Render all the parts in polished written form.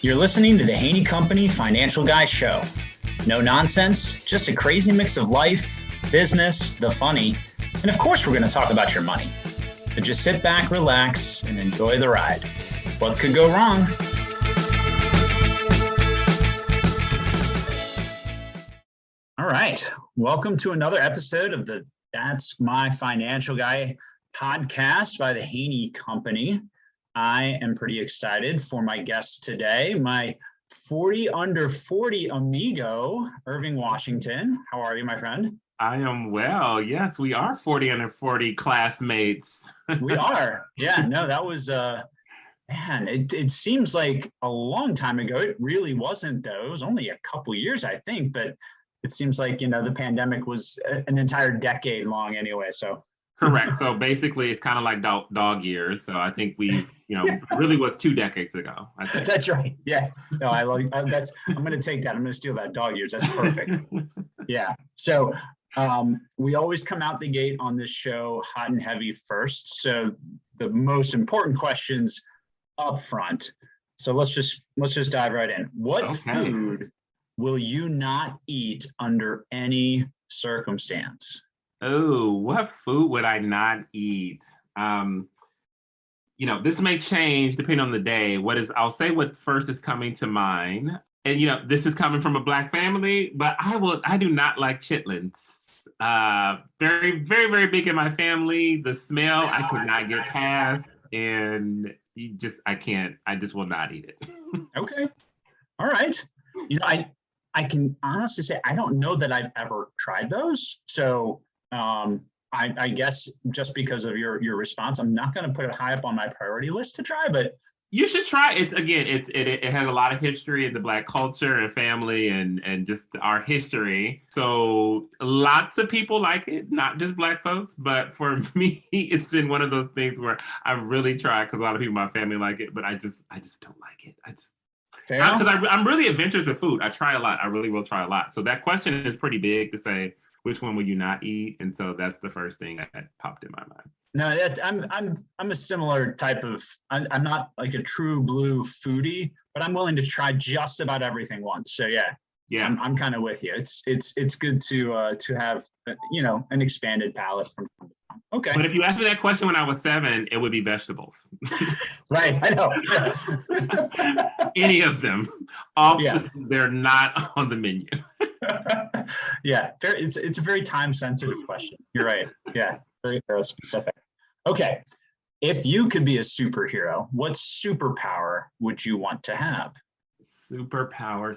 You're listening to the Haney Company Financial Guy Show. No nonsense, just a crazy mix of life, business, the funny, and of course we're going to talk about your money. So just sit back, relax, and enjoy the ride. What could go wrong? All right. Welcome to another episode of the That's My Financial Guy podcast by the Haney Company. I am pretty excited for my guest today, my 40 under 40 amigo, Irving Washington. How are you, my friend? I am well. Yes, we are 40 under 40 classmates. We are. Yeah, no, that was, man, it seems like a long time ago. It really wasn't, though. It was only a couple years, I think, but it seems like, the pandemic was an entire decade long anyway, so. Correct. So basically, it's kind of like dog years. So I think we, it really was 2 decades ago. I think. That's right. Yeah. No, I'm going to take that. I'm going to steal that, dog years. That's perfect. Yeah. So we always come out the gate on this show hot and heavy first. So the most important questions up front. So let's just dive right in. What food will you not eat under any circumstance? Oh, what food would I not eat? This may change depending on the day. I'll say what first is coming to mind. And, this is coming from a Black family, but I do not like chitlins. Very, very, very big in my family. The smell I could not get past, and I just will not eat it. Okay. All right. I can honestly say, I don't know that I've ever tried those. So, I guess just because of your response, I'm not going to put it high up on my priority list to try, but you should try it. It has a lot of history in the Black culture and family and just our history. So lots of people like it, not just Black folks, but for me, it's been one of those things where I really try because a lot of people in my family like it, but I just don't like it. Because I'm really adventurous with food. I try a lot. I really will try a lot. So that question is pretty big to say, which one will you not eat? And so that's the first thing that popped in my mind. No, I'm a similar type of. I'm not like a true blue foodie, but I'm willing to try just about everything once. So yeah. I'm kind of with you. It's good to have an expanded palate from time to time. Okay. But if you asked me that question when I was 7, it would be vegetables. Right, I know. Any of them. They're not on the menu. Yeah, it's a very time-sensitive question. You're right. Yeah, very specific. Okay, if you could be a superhero, what superpower would you want to have? Superpower.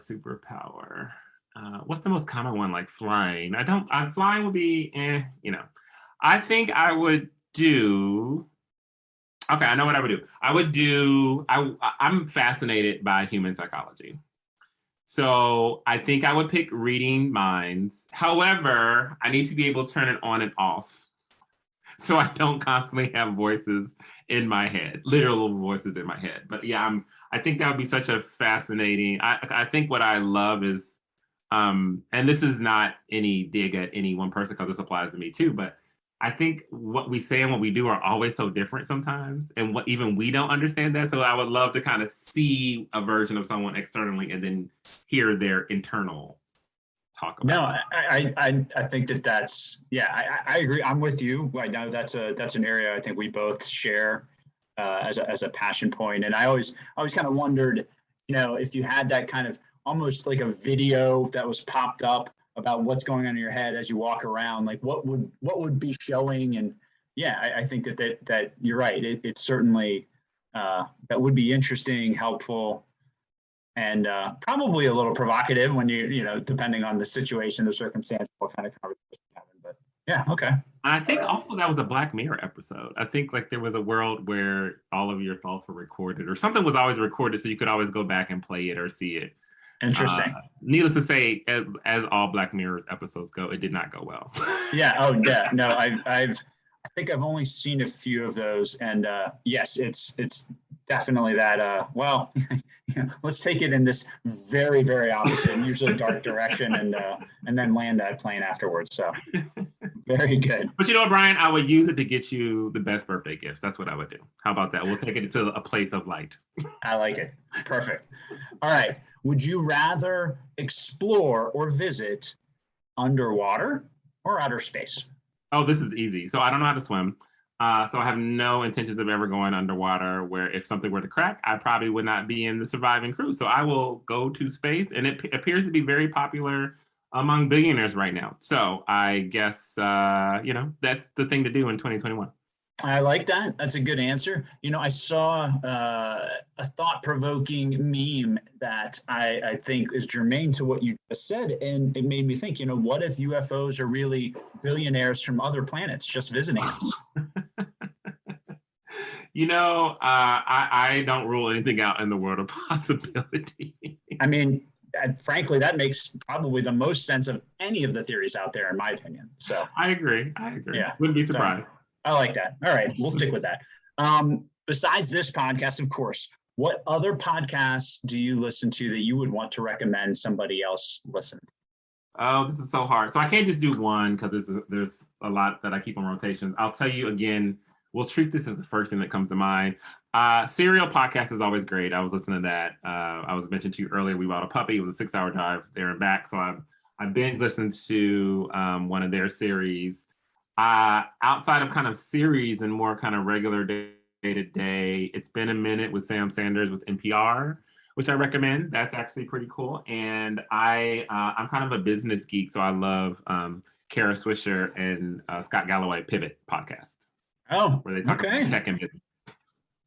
What's the most common one? Like flying. Flying would be, I think I would do. Okay, I know what I would do. I'm fascinated by human psychology. So I think I would pick reading minds. However, I need to be able to turn it on and off, so I don't constantly have voices in my head, literal voices in my head. But yeah, I think that would be such a fascinating. I think what I love is, and this is not any dig at any one person because this applies to me too, but I think what we say and what we do are always so different sometimes, and what even we don't understand that. So I would love to kind of see a version of someone externally and then hear their internal talk about it. I think that's I agree. I'm with you. I know that's an area I think we both share as a passion point. And I always kind of wondered, if you had that kind of almost like a video that was popped up about what's going on in your head as you walk around, like what would be showing. And I think that you're right. It's certainly that would be interesting, helpful, and probably a little provocative when you depending on the situation, the circumstance, what kind of conversation having. But yeah, okay. I think also that was a Black Mirror episode. I think like there was a world where all of your thoughts were recorded, or something was always recorded, so you could always go back and play it or see it. Interesting. Needless to say, as all Black Mirror episodes go, it did not go well. Yeah. Oh, yeah. No, I think I've only seen a few of those, and yes, it's definitely that. Well, let's take it in this very, very opposite, usually dark direction, and then land that plane afterwards. So, Very good. But you know what, Brian? I would use it to get you the best birthday gifts. That's what I would do. How about that? We'll take it to a place of light. I like it. Perfect. All right. Would you rather explore or visit underwater or outer space? Oh, this is easy. So I don't know how to swim. So I have no intentions of ever going underwater, where if something were to crack, I probably would not be in the surviving crew. So I will go to space, and it appears to be very popular among billionaires right now. So I guess, that's the thing to do in 2021. I like that. That's a good answer. I saw a thought-provoking meme that I think is germane to what you just said, and it made me think, what if UFOs are really billionaires from other planets just visiting us? I don't rule anything out in the world of possibility. I mean, frankly, that makes probably the most sense of any of the theories out there, in my opinion. So I agree. Yeah. Wouldn't be surprised. I like that. All right, we'll stick with that. Besides this podcast, of course, what other podcasts do you listen to that you would want to recommend somebody else listen to? Oh, this is so hard. So I can't just do one because there's a lot that I keep on rotations. I'll tell you again, we'll treat this as the first thing that comes to mind. Serial podcast is always great. I was listening to that. I was mentioned to you earlier, we bought a puppy. It was a 6-hour drive there and back. So I binge listened to one of their series. Outside of kind of series and more kind of regular day-to-day, It's Been a Minute with Sam Sanders with NPR, which I recommend. That's actually pretty cool. And I'm kind of a business geek, so I love Kara Swisher and Scott Galloway Pivot podcast. Oh, where they talk about tech and business.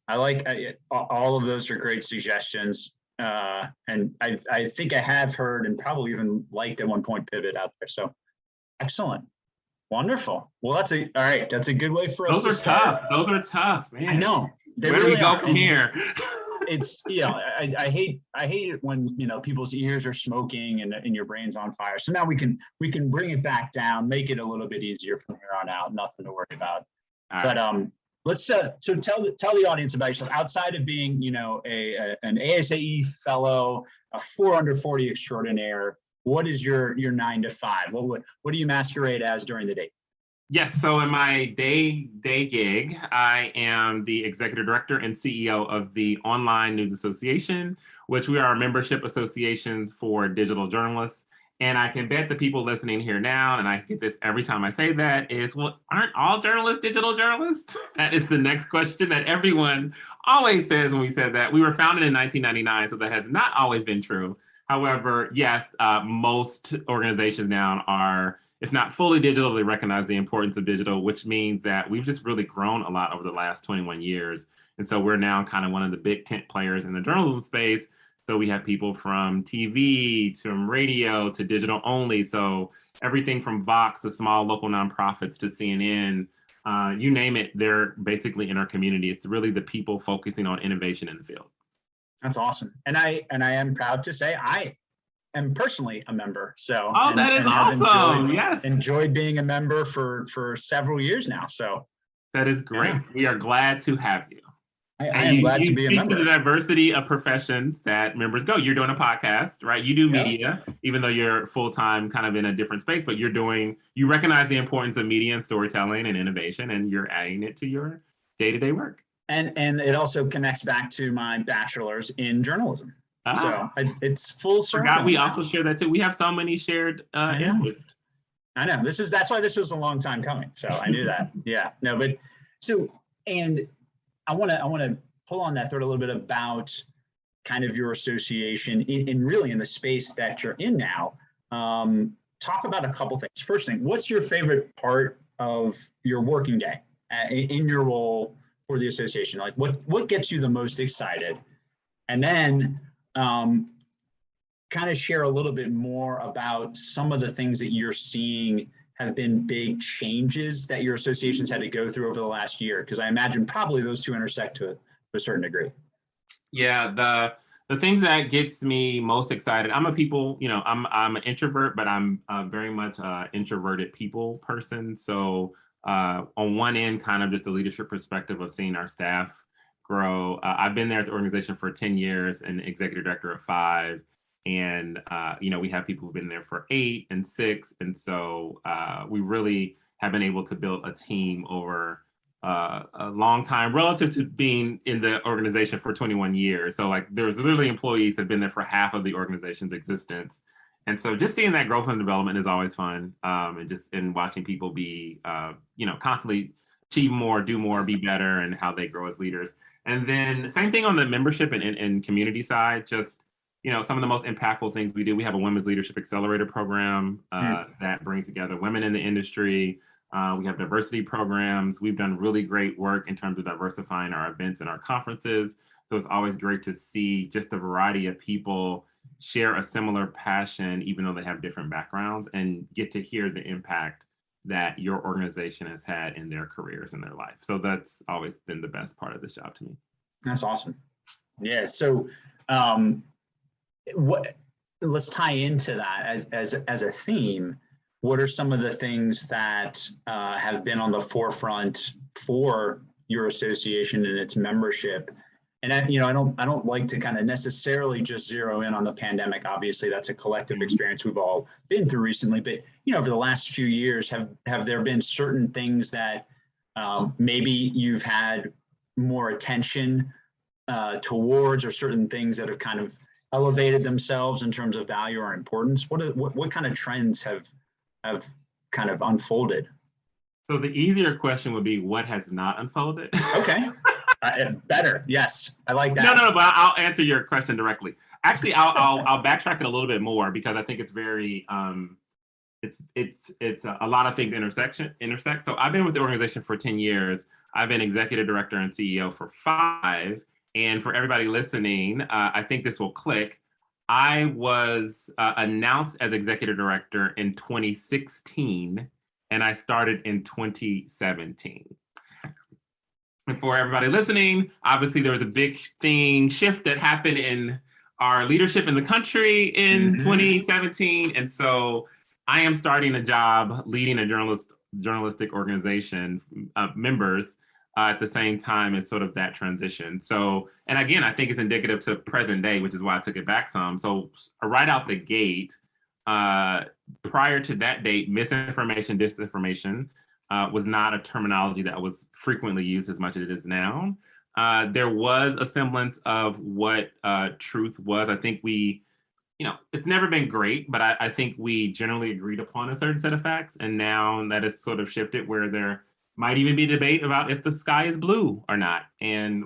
I like all of those are great suggestions. And I think I have heard and probably even liked at one point Pivot out there. So excellent. Wonderful. Well, that's a good way for us. Those are tough, man. I know. Where do we go from here? It's I hate it when people's ears are smoking and your brain's on fire. So now we can bring it back down, make it a little bit easier from here on out. Nothing to worry about. But let's so tell the audience about yourself. Outside of being an ASAE fellow, a 4 under 40 extraordinaire, what is your 9 to 5? What do you masquerade as during the day? Yes, so in my day gig, I am the executive director and CEO of the Online News Association, which we are a membership association for digital journalists. And I can bet the people listening here now, and I get this every time I say that, is, well, aren't all journalists digital journalists? That is the next question that everyone always says when we said that. We were founded in 1999, so that has not always been true. However, yes, most organizations now are, if not fully digital, they recognize the importance of digital, which means that we've just really grown a lot over the last 21 years. And so we're now kind of one of the big tent players in the journalism space. So we have people from TV to radio to digital only. So everything from Vox to small local nonprofits to CNN, you name it, they're basically in our community. It's really the people focusing on innovation in the field. That's awesome. And I am proud to say I am personally a member. So that is awesome. Enjoyed being a member for several years now. So that is great. Yeah. We are glad to have you. I am glad to be a member. To the diversity of professions that members go. You're doing a podcast, right? You do media, even though you're full-time kind of in a different space, but you recognize the importance of media and storytelling and innovation, and you're adding it to your day-to-day work. And it also connects back to my bachelor's in journalism. So it's full circle. We also share that too. We have so many shared interests. I know. That's why this was a long time coming. So I knew that. Yeah. No, but and I want to pull on that thread a little bit about kind of your association in really in the space that you're in now. Talk about a couple things. First thing, what's your favorite part of your working day in your role for the association? Like what gets you the most excited? And then kind of share a little bit more about some of the things that you're seeing have been big changes that your associations had to go through over the last year? Because I imagine probably those two intersect to a certain degree. Yeah, the things that gets me most excited, I'm an introvert, but I'm very much an introverted people person. So on one end, kind of just the leadership perspective of seeing our staff grow. I've been there at the organization for 10 years and executive director of 5. And, we have people who've been there for 8 and 6. And so we really have been able to build a team over a long time relative to being in the organization for 21 years. So like there's literally employees that have been there for half of the organization's existence. And so just seeing that growth and development is always fun. And just in watching people be, constantly achieve more, do more, be better, and how they grow as leaders. And then same thing on the membership and community side, just, some of the most impactful things we do. We have a Women's Leadership Accelerator program that brings together women in the industry. We have diversity programs. We've done really great work in terms of diversifying our events and our conferences. So it's always great to see just the variety of people share a similar passion, even though they have different backgrounds, and get to hear the impact that your organization has had in their careers and their life. So that's always been the best part of this job to me. That's awesome. Yeah. So let's tie into that as a theme. What are some of the things that have been on the forefront for your association and its membership? And I don't like to kind of necessarily just zero in on the pandemic. Obviously, that's a collective experience we've all been through recently. But over the last few years, have there been certain things that maybe you've had more attention towards, or certain things that have kind of elevated themselves in terms of value or importance? What kind of trends have kind of unfolded? So the easier question would be, what has not unfolded? Okay. Better. Yes. I like that. No, but I'll answer your question directly. Actually, I'll backtrack it a little bit more, because I think it's very, it's a lot of things intersect. So I've been with the organization for 10 years. I've been executive director and CEO for 5. And for everybody listening, I think this will click. I was announced as executive director in 2016, and I started in 2017. And for everybody listening, obviously there was a big shift that happened in our leadership in the country in 2017. And so I am starting a job leading a journalistic organization members at the same time as sort of that transition. So, and again, I think it's indicative to present day, which is why I took it back some. So right out the gate, prior to that date, misinformation, disinformation was not a terminology that was frequently used as much as it is now. There was a semblance of what truth was. I think it's never been great, but I think we generally agreed upon a certain set of facts. And now that has sort of shifted, where there might even be debate about if the sky is blue or not, and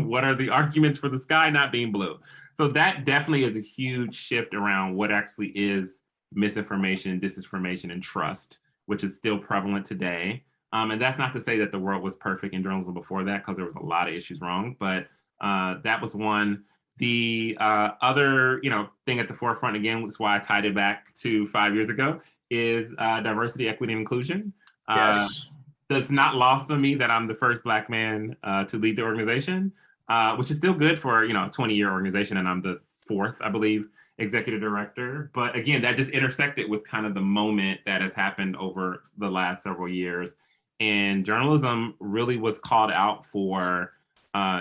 what are the arguments for the sky not being blue. So that definitely is a huge shift around what actually is misinformation, disinformation, and trust, which is still prevalent today. And that's not to say that the world was perfect in journalism before that, because there was a lot of issues wrong, but that was one. The other thing at the forefront, again, which is why I tied it back to 5 years ago, is diversity, equity, and inclusion. Yes. It's not lost on me that I'm the first Black man to lead the organization, which is still good for a 20-year organization, and I'm the 4th, I believe, executive director. But again, that just intersected with kind of the moment that has happened over the last several years. And journalism really was called out for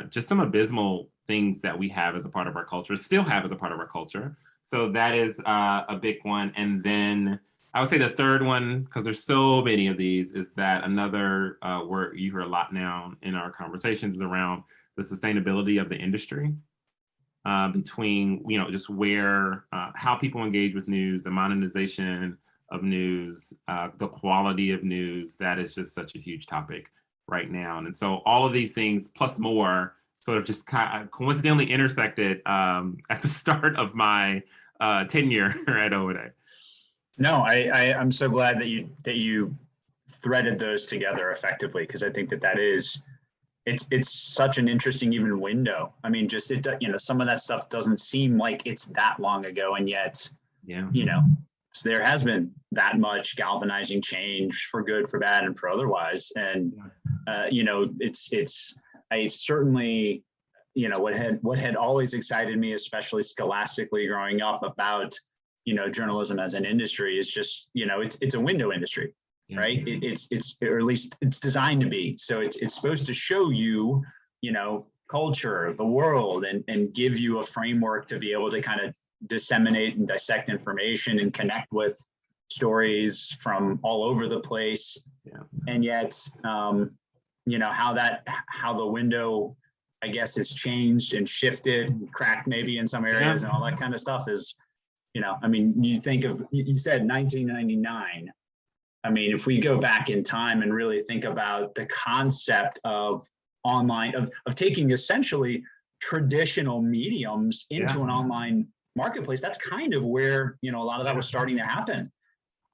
just some abysmal things that we have as a part of our culture, still have as a part of our culture. So that is a big one. And then I would say the third one, because there's so many of these, is that another word you hear a lot now in our conversations is around the sustainability of the industry, between, just where, how people engage with news, the monetization of news, the quality of news. That is just such a huge topic right now. And so all of these things, plus more, sort of just kind of coincidentally intersected at the start of my tenure at O&A. No, I'm so glad that you threaded those together effectively, because I think that is it's such an interesting even window. I mean, just some of that stuff doesn't seem like it's that long ago, and yet so there has been that much galvanizing change for good, for bad, and for otherwise. And I certainly what had always excited me, especially scholastically growing up, about journalism as an industry is just, it's a window industry, right? It's or at least it's designed to be. So it's supposed to show you, culture, the world, and give you a framework to be able to kind of disseminate and dissect information and connect with stories from all over the place. And yet, how the window, I guess, has changed and shifted, cracked maybe in some areas, and all that kind of stuff is, you think of, you said 1999. I mean, if we go back in time and really think about the concept of online, of taking essentially traditional mediums into an online marketplace, that's kind of where, a lot of that was starting to happen.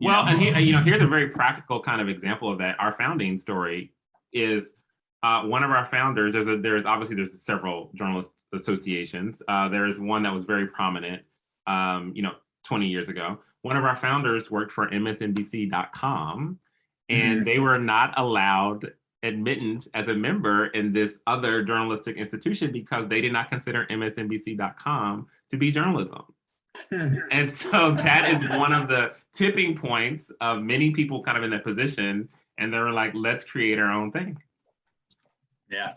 And here's a very practical kind of example of that. Our founding story is one of our founders. There's several journalist associations. There's one that was very prominent, 20 years ago. One of our founders worked for MSNBC.com, and they were not allowed admittance as a member in this other journalistic institution because they did not consider MSNBC.com to be journalism. And so that is one of the tipping points of many people kind of in that position. And they were like, let's create our own thing. Yeah.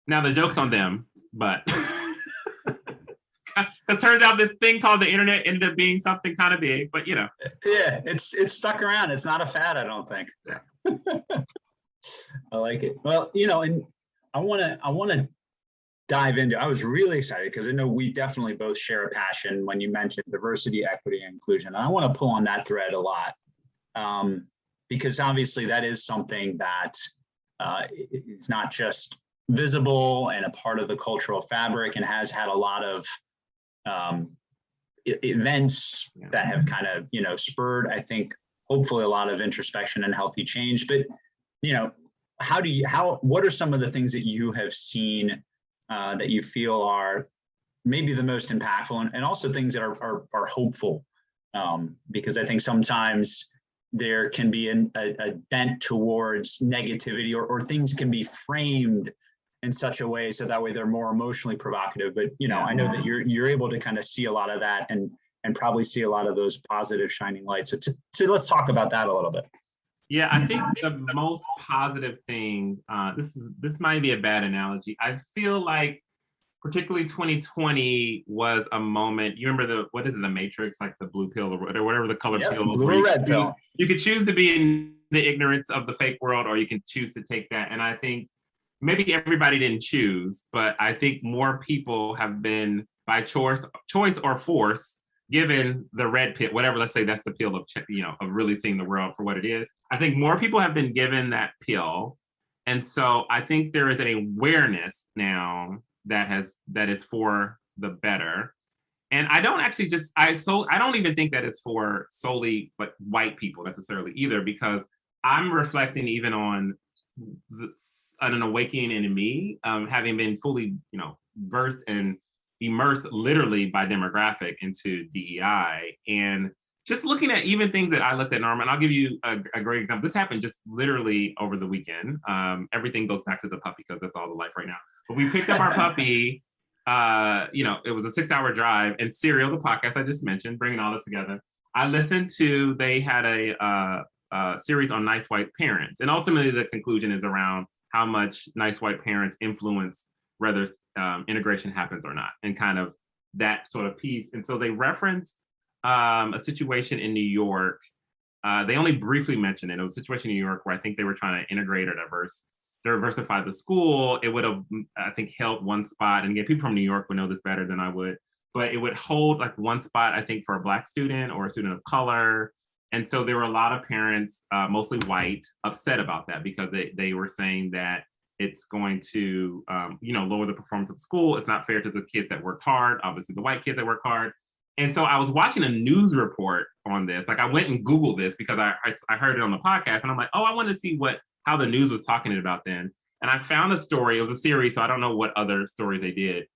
Now the joke's on them, but it turns out this thing called the internet ended up being something kind of big, but Yeah, it's stuck around. It's not a fad, I don't think. I like it. Well, and I want to dive into, I was really excited because I know we definitely both share a passion when you mentioned diversity, equity, and inclusion. And I want to pull on that thread a lot because obviously that is something that is not just visible and a part of the cultural fabric, and has had a lot of events that have kind of, spurred, I think, hopefully a lot of introspection and healthy change. But, what are some of the things that you have seen that you feel are maybe the most impactful, and also things that are hopeful? Because I think sometimes there can be a bent towards negativity, or things can be framed in such a way so that way they're more emotionally provocative. But I know that you're able to kind of see a lot of that and probably see a lot of those positive shining lights. So let's talk about that a little bit. Yeah, I think the most positive thing, this might be a bad analogy. I feel like particularly 2020 was a moment. You remember the Matrix, like the blue pill or whatever the color pill. Blue or red pill. You could choose to be in the ignorance of the fake world, or you can choose to take that. And I think maybe everybody didn't choose, but I think more people have been by choice or force given the red pill, whatever. Let's say that's the pill of of really seeing the world for what it is. I think more people have been given that pill, and so I think there is an awareness now that is for the better. And I don't actually I don't even think that is for solely but white people necessarily either, because I'm reflecting even on an awakening in me, having been fully, versed and immersed literally by demographic into DEI, and just looking at even things that I looked at, Norman. I'll give you a great example. This happened just literally over the weekend. Everything goes back to the puppy because that's all the life right now. But we picked up our puppy. It was a 6-hour drive, and Serial, the podcast I just mentioned, bringing all this together. I listened to. They had a series on nice white parents, and ultimately the conclusion is around how much nice white parents influence whether integration happens or not, and kind of that sort of piece. And so they referenced a situation in New York. They only briefly mentioned it. It was a situation in New York where I think they were trying to integrate or diversify the school. It would have, I think, held one spot. And again, people from New York would know this better than I would, but it would hold like one spot, I think, for a Black student or a student of color. And so there were a lot of parents, mostly white, upset about that because they were saying that it's going to, lower the performance of the school. It's not fair to the kids that worked hard, obviously the white kids that worked hard. And so I was watching a news report on this. Like I went and Googled this because I heard it on the podcast, and I'm like, oh, I want to see how the news was talking about then. And I found a story. It was a series, so I don't know what other stories they did,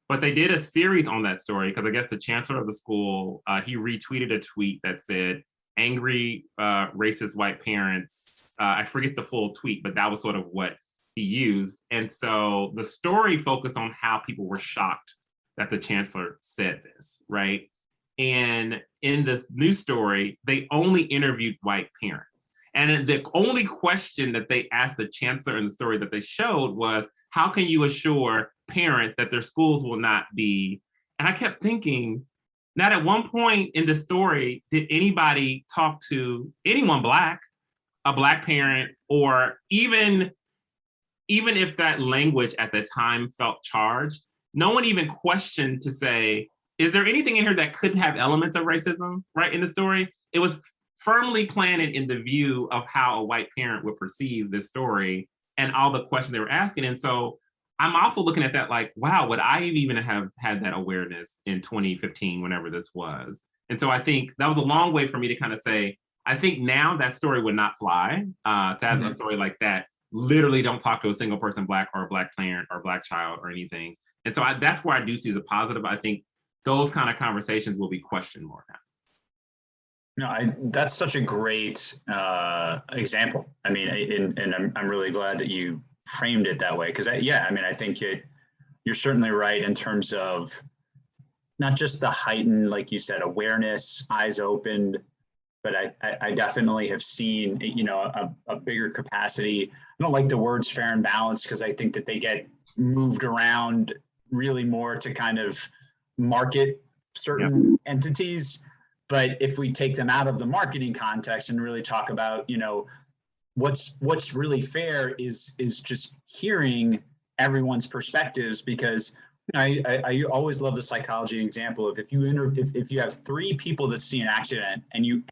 but they did a series on that story because I guess the chancellor of the school, he retweeted a tweet that said, angry racist white parents. I forget the full tweet, but that was sort of what he used. And so the story focused on how people were shocked that the chancellor said this, right? And in this news story, they only interviewed white parents. And the only question that they asked the chancellor in the story that they showed was, how can you assure parents that their schools will not be? And I kept thinking, not at one point in the story did anybody talk to anyone Black a Black parent, or even if that language at the time felt charged, no one even questioned to say, is there anything in here that could have elements of racism, right, in the story? It was firmly planted in the view of how a white parent would perceive this story and all the questions they were asking. And so I'm also looking at that like, wow, would I even have had that awareness in 2015, whenever this was? And so I think that was a long way for me to kind of say, I think now that story would not fly, to have a story like that. Literally don't talk to a single person, Black or a Black parent or Black child or anything. And so that's where I do see as a positive. I think those kind of conversations will be questioned more now. No, that's such a great example. I mean, and I'm really glad that you framed it that way, because I mean, I think you're certainly right in terms of not just the heightened, like you said, awareness, eyes opened, but I definitely have seen, you know, a bigger capacity. I don't like the words fair and balanced, because I think that they get moved around really more to kind of market certain entities. But if we take them out of the marketing context and really talk about, you know, what's really fair is just hearing everyone's perspectives, because I always love the psychology example of if you have three people that see an accident and you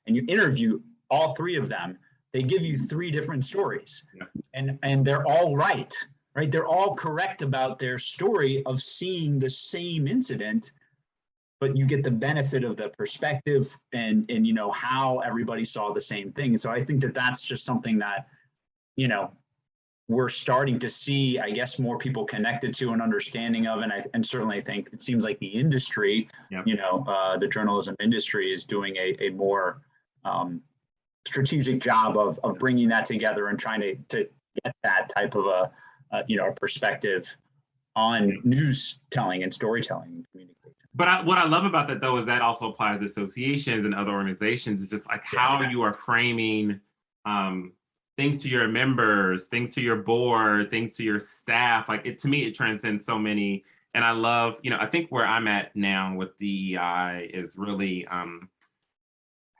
interview all three of them, they give you three different stories, and they're all right? They're all correct about their story of seeing the same incident, but you get the benefit of the perspective and you know how everybody saw the same thing. And so I think that that's just something that, you know, we're starting to see, I guess, more people connected to and understanding of. And certainly I think it seems like the industry, you know, the journalism industry is doing a more strategic job of bringing that together and trying to get that type of a you know, a perspective on news telling and storytelling and communication. But what I love about that, though, is that also applies to associations and other organizations. It's just like how you are framing things to your members, things to your board, things to your staff. Like to me, it transcends so many. And I love, you know, I think where I'm at now with DEI is really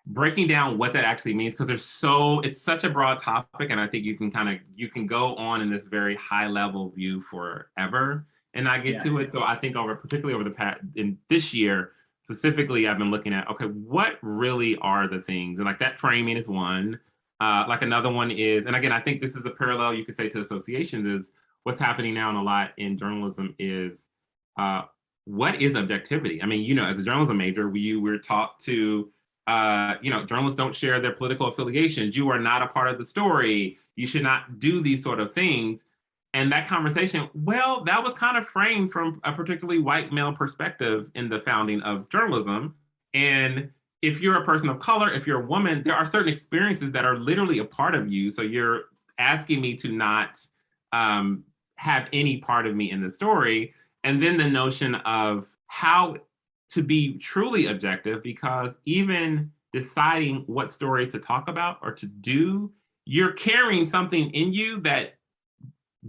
breaking down what that actually means, because it's such a broad topic, and I think you can go on in this very high level view forever and not get to it. So I think particularly over the past, in this year specifically, I've been looking at, okay, what really are the things? And like that framing is one. Like another one is, and again, I think this is a parallel you could say to associations, is what's happening now and a lot in journalism is what is objectivity? I mean, you know, as a journalism major, we're taught to, you know, journalists don't share their political affiliations. You are not a part of the story. You should not do these sort of things. And that conversation, well, that was kind of framed from a particularly white male perspective in the founding of journalism. And if you're a person of color, if you're a woman, there are certain experiences that are literally a part of you. So you're asking me to not have any part of me in the story. And then the notion of how to be truly objective, because even deciding what stories to talk about or to do, you're carrying something in you that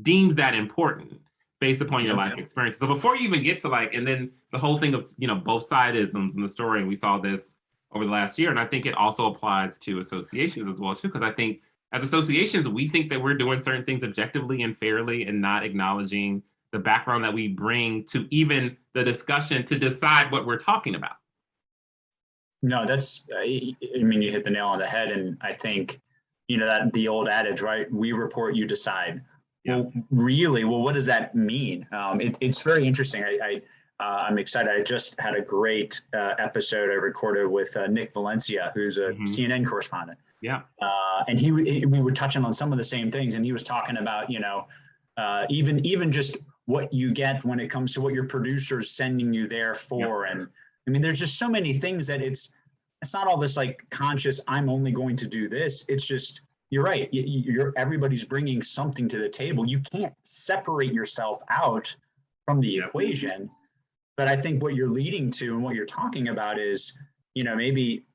deems that important based upon your life experience. So before you even get to like, and then the whole thing of, you know, both sidisms in the story, and we saw this over the last year, and I think it also applies to associations as well too, because I think as associations, we think that we're doing certain things objectively and fairly and not acknowledging the background that we bring to even the discussion to decide what we're talking about. No, that's, I mean, you hit the nail on the head. And I think, you know, that the old adage, right? We report, you decide. Well, really, what does that mean? It's very interesting. I'm excited. I just had a great episode I recorded with Nick Valencia, who's a CNN correspondent. And we were touching on some of the same things, and he was talking about, you know, even just what you get when it comes to what your producer's sending you there for. And I mean, there's just so many things that it's not all this like conscious, I'm only going to do this. It's just, you're right. Everybody's bringing something to the table. You can't separate yourself out from the equation. But I think what you're leading to and what you're talking about is, you know, maybe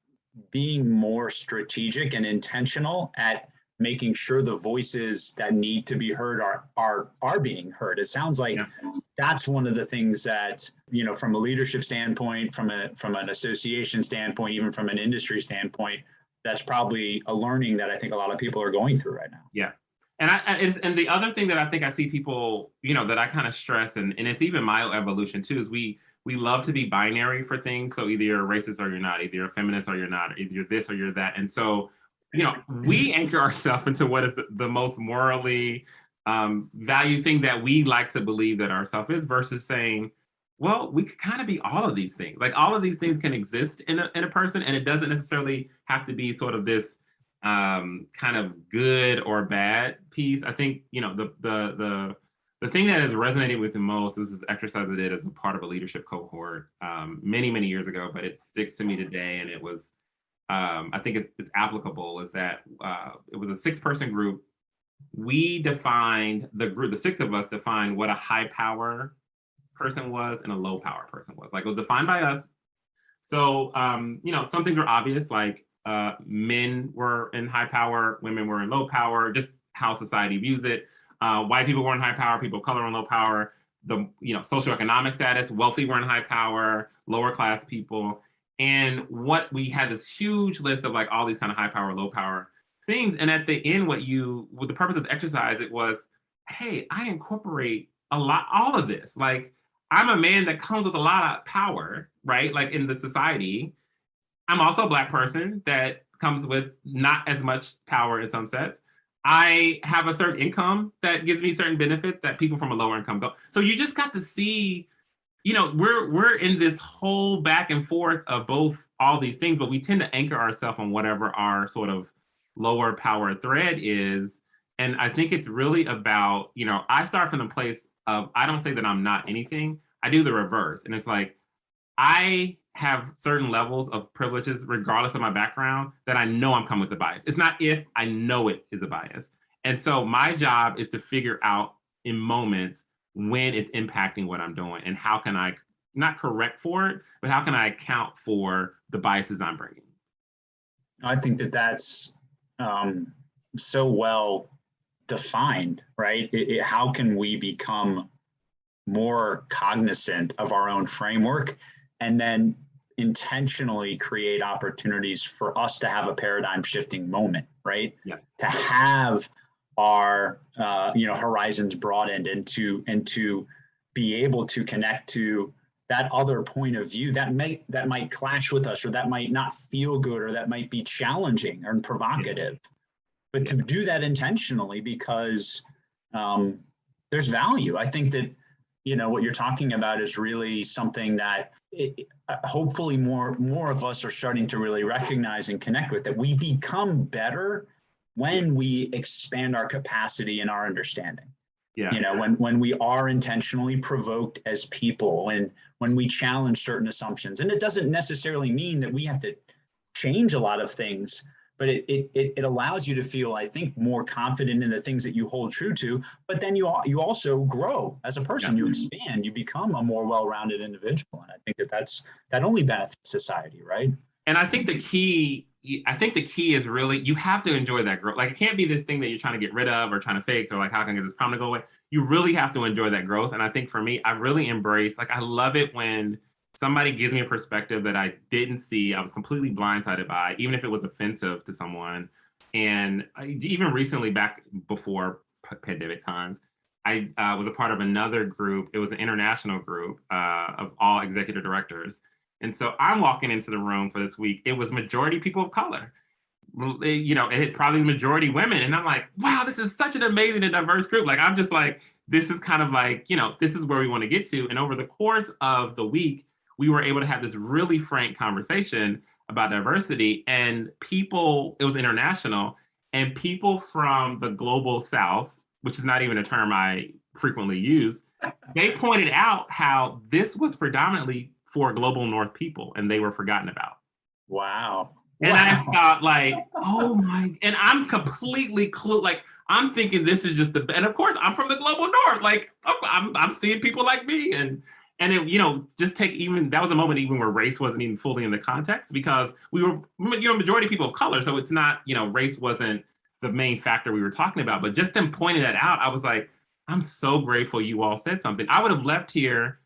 being more strategic and intentional at making sure the voices that need to be heard are being heard. It sounds like that's one of the things that, you know, from a leadership standpoint, from an association standpoint, even from an industry standpoint, that's probably a learning that I think a lot of people are going through right now. Yeah. And the other thing that I think I see people, that I kind of stress, and it's even my evolution too, is we love to be binary for things. So either you're a racist or you're not, either you're a feminist or you're not, either you're this or you're that. And so, we anchor ourselves into what is the most morally value thing that we like to believe that ourself is, versus saying, well, we could kind of be all of these things. Like all of these things can exist in a person, and it doesn't necessarily have to be sort of this kind of good or bad piece. I think, the thing that has resonated with me most, this is exercise I did as a part of a leadership cohort many, many years ago, but it sticks to me today. And it was, I think it's applicable, is that it was a 6-person group. We defined the 6 of us defined what a high power person was and a low power person was. Like, it was defined by us. So, some things are obvious, like men were in high power, women were in low power, just how society views it. White people were in high power, people of color were in low power. The socioeconomic status, wealthy were in high power, lower class people. And what we had this huge list of like all these kind of high power, low power things. And at the end, with the purpose of exercise, it was, hey, I incorporate all of this. Like, I'm a man that comes with a lot of power, right? Like in the society. I'm also a Black person that comes with not as much power in some sets. I have a certain income that gives me certain benefits that people from a lower income don't. So you just got to see, we're in this whole back and forth of both all these things, but we tend to anchor ourselves on whatever our sort of lower power thread is. And I think it's really about, I start from the place of, I don't say that I'm not anything. I do the reverse. And it's like, I have certain levels of privileges, regardless of my background, that I know I'm coming with a bias. It's not if, I know it is a bias. And so my job is to figure out in moments when it's impacting what I'm doing, and how can I not correct for it, but how can I account for the biases I'm bringing? I think that's so well defined, right? How can we become more cognizant of our own framework, and then intentionally create opportunities for us to have a paradigm shifting moment, right? Yeah. To have our horizons broadened, and to be able to connect to that other point of view that might clash with us, or that might not feel good, or that might be challenging or provocative. But to do that intentionally, because there's value. I think that what you're talking about is really something that hopefully more of us are starting to really recognize and connect with, that we become better when we expand our capacity and our understanding. Yeah. When we are intentionally provoked as people, and when we challenge certain assumptions. And it doesn't necessarily mean that we have to change a lot of things, but it allows you to feel, I think, more confident in the things that you hold true to. But then you also grow as a person. Yeah. You expand. You become a more well-rounded individual, and I think that only benefits society, right? And I think the key is really, you have to enjoy that growth. Like, it can't be this thing that you're trying to get rid of or trying to fix, or like, how can I get this problem to go away? You really have to enjoy that growth. And I think for me, I really embrace, like, I love it when somebody gives me a perspective that I didn't see, I was completely blindsided by, even if it was offensive to someone. And even recently, back before pandemic times, I was a part of another group. It was an international group of all executive directors. And so I'm walking into the room for this week. It was majority people of color. It probably majority women. And I'm like, wow, this is such an amazing and diverse group. Like, I'm just like, this is kind of like, this is where we want to get to. And over the course of the week, we were able to have this really frank conversation about diversity, and people, it was international, and people from the global South, which is not even a term I frequently use, they pointed out how this was predominantly for global North people, and they were forgotten about. Wow. And I thought, like, oh my, and I'm completely like, I'm thinking this is just and of course I'm from the global North, like I'm seeing people like me, and it, just take even, that was a moment even where race wasn't even fully in the context, because we were, majority people of color. So it's not, race wasn't the main factor we were talking about, but just them pointing that out, I was like, I'm so grateful you all said something. I would have left here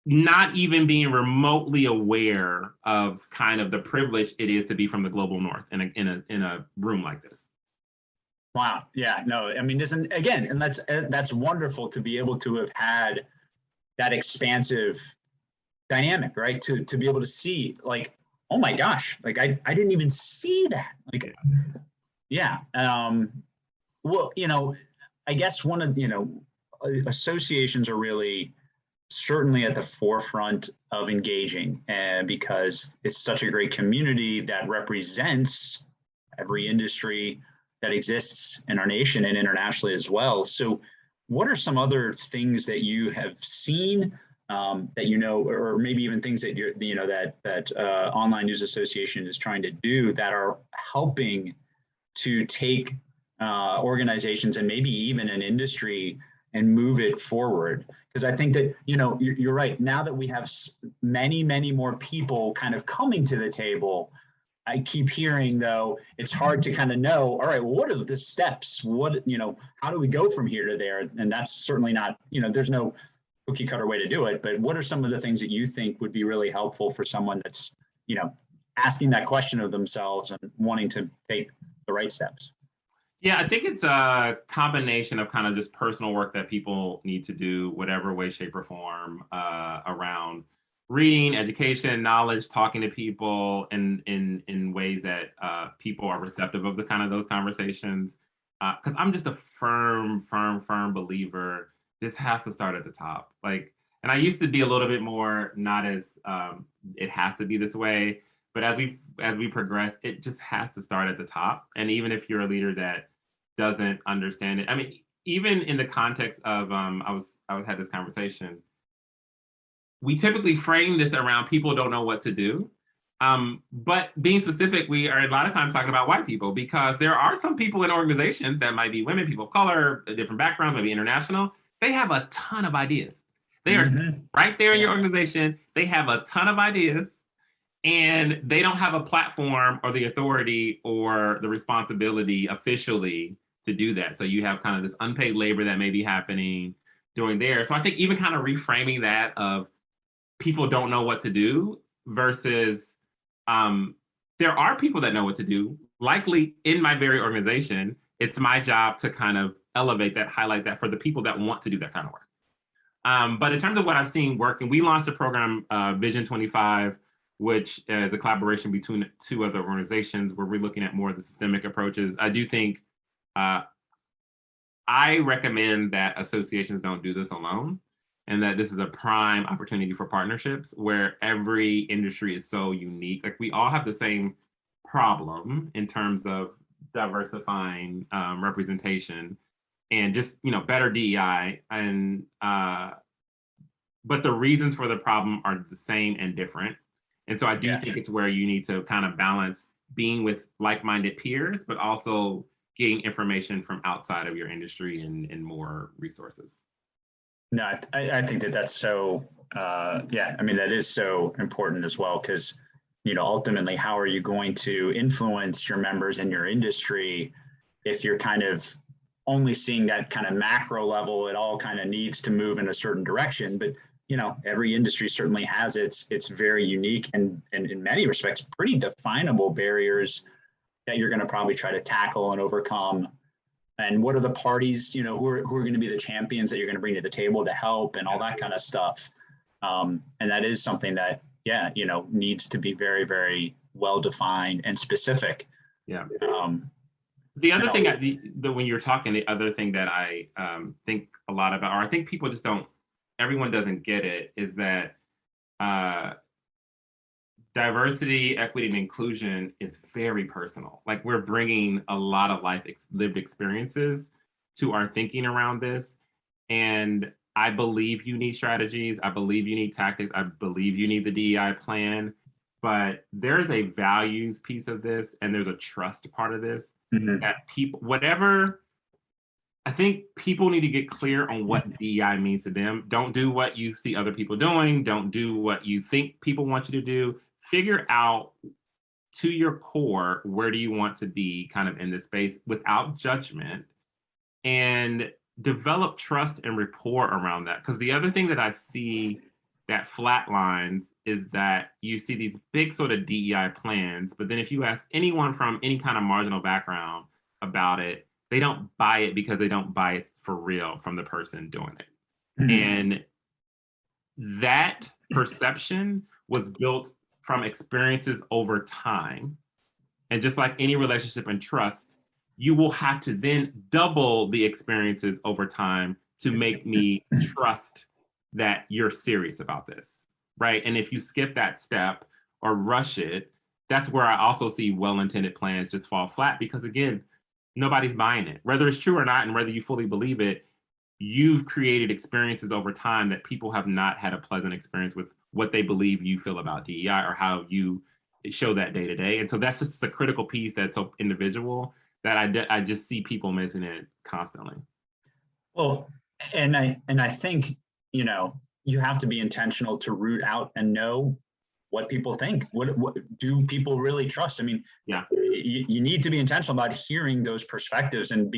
not even being remotely aware of kind of the privilege it is to be from the global north in a room like this. Wow. Yeah. No. I mean, isn't again, and that's wonderful to be able to have had that expansive dynamic, right? To be able to see, like, oh my gosh, like I didn't even see that. Like, yeah. Well, I guess one of associations are really certainly at the forefront of engaging, and because it's such a great community that represents every industry that exists in our nation and internationally as well. So what are some other things that you have seen, that or maybe even things that that Online News Association is trying to do that are helping to take organizations and maybe even an industry and move it forward? Because I think that, you're right. Now that we have many, many more people kind of coming to the table, I keep hearing, though, it's hard to kind of know, all right, well, what are the steps? How do we go from here to there? And that's certainly not, there's no cookie cutter way to do it. But what are some of the things that you think would be really helpful for someone that's, asking that question of themselves and wanting to take the right steps? Yeah, I think it's a combination of kind of just personal work that people need to do, whatever way, shape, or form, around reading, education, knowledge, talking to people in ways that people are receptive of the kind of those conversations. Because I'm just a firm believer. This has to start at the top. Like, and I used to be a little bit more not as it has to be this way. But as we progress, it just has to start at the top. And even if you're a leader that doesn't understand it, I mean, even in the context of I had this conversation. We typically frame this around people don't know what to do. But being specific, we are a lot of times talking about white people, because there are some people in organizations that might be women, people of color, different backgrounds, maybe international. They have a ton of ideas. They are right there in your organization. They have a ton of ideas. And they don't have a platform or the authority or the responsibility officially to do that. So you have kind of this unpaid labor that may be happening during there. So I think even kind of reframing that of people don't know what to do versus there are people that know what to do. Likely in my very organization, it's my job to kind of elevate that, highlight that for the people that want to do that kind of work. But in terms of what I've seen working, we launched a program, Vision 25, which is a collaboration between two other organizations where we're looking at more of the systemic approaches. I do think I recommend that associations don't do this alone, and that this is a prime opportunity for partnerships where every industry is so unique. Like, we all have the same problem in terms of diversifying representation and just, better DEI. And but the reasons for the problem are the same and different. And so I do think it's where you need to kind of balance being with like-minded peers, but also getting information from outside of your industry and more resources. No, I think that's so, I mean, that is so important as well, because, ultimately, how are you going to influence your members in your industry if you're kind of only seeing that kind of macro level? It all kind of needs to move in a certain direction, but every industry certainly has its very unique and in many respects pretty definable barriers that you're going to probably try to tackle and overcome. And what are the parties, who are going to be the champions that you're going to bring to the table to help and all that kind of stuff. And that is something that, needs to be very, very well defined and specific. Yeah. The other thing when you're talking, the other thing that I think a lot about, or I think people just everyone doesn't get it, is that diversity, equity, and inclusion is very personal. Like, we're bringing a lot of lived experiences to our thinking around this. And I believe you need strategies. I believe you need tactics. I believe you need the DEI plan. But there's a values piece of this, and there's a trust part of this. That people, I think people need to get clear on what DEI means to them. Don't do what you see other people doing. Don't do what you think people want you to do. Figure out to your core, where do you want to be kind of in this space without judgment, and develop trust and rapport around that. Because the other thing that I see that flatlines is that you see these big sort of DEI plans, but then if you ask anyone from any kind of marginal background about it, they don't buy it because they don't buy it for real from the person doing it. Mhm. And that perception was built from experiences over time. And just like any relationship and trust, you will have to then double the experiences over time to make me trust that you're serious about this, right? And if you skip that step or rush it, that's where I also see well-intended plans just fall flat because, again, nobody's buying it. Whether it's true or not, and whether you fully believe it, you've created experiences over time that people have not had a pleasant experience with what they believe you feel about DEI or how you show that day to day. And so that's just a critical piece that's so individual that I just see people missing it constantly. Well, and I think, you have to be intentional to root out and know what people think. What do people really trust? I mean, Yeah. you need to be intentional about hearing those perspectives and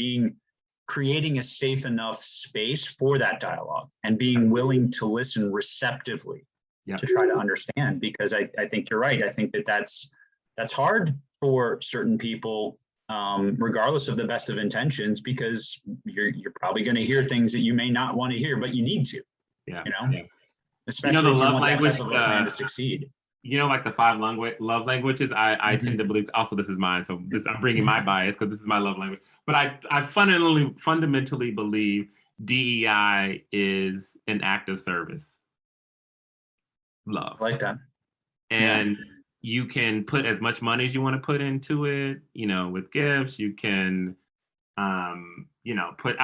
creating a safe enough space for that dialogue and being willing to listen receptively to try to understand, because I think you're right. I think that's hard for certain people, regardless of the best of intentions, because you're probably going to hear things that you may not want to hear, but you need to, Yeah. especially the if you love want language, that type of a plan to succeed. Like the 5 love languages, I tend to believe, also this is mine, so I'm bringing my bias because this is my love language, but I fundamentally believe DEI is an act of service. Love. I like that. And you can put as much money as you want to put into it, with gifts. You can, I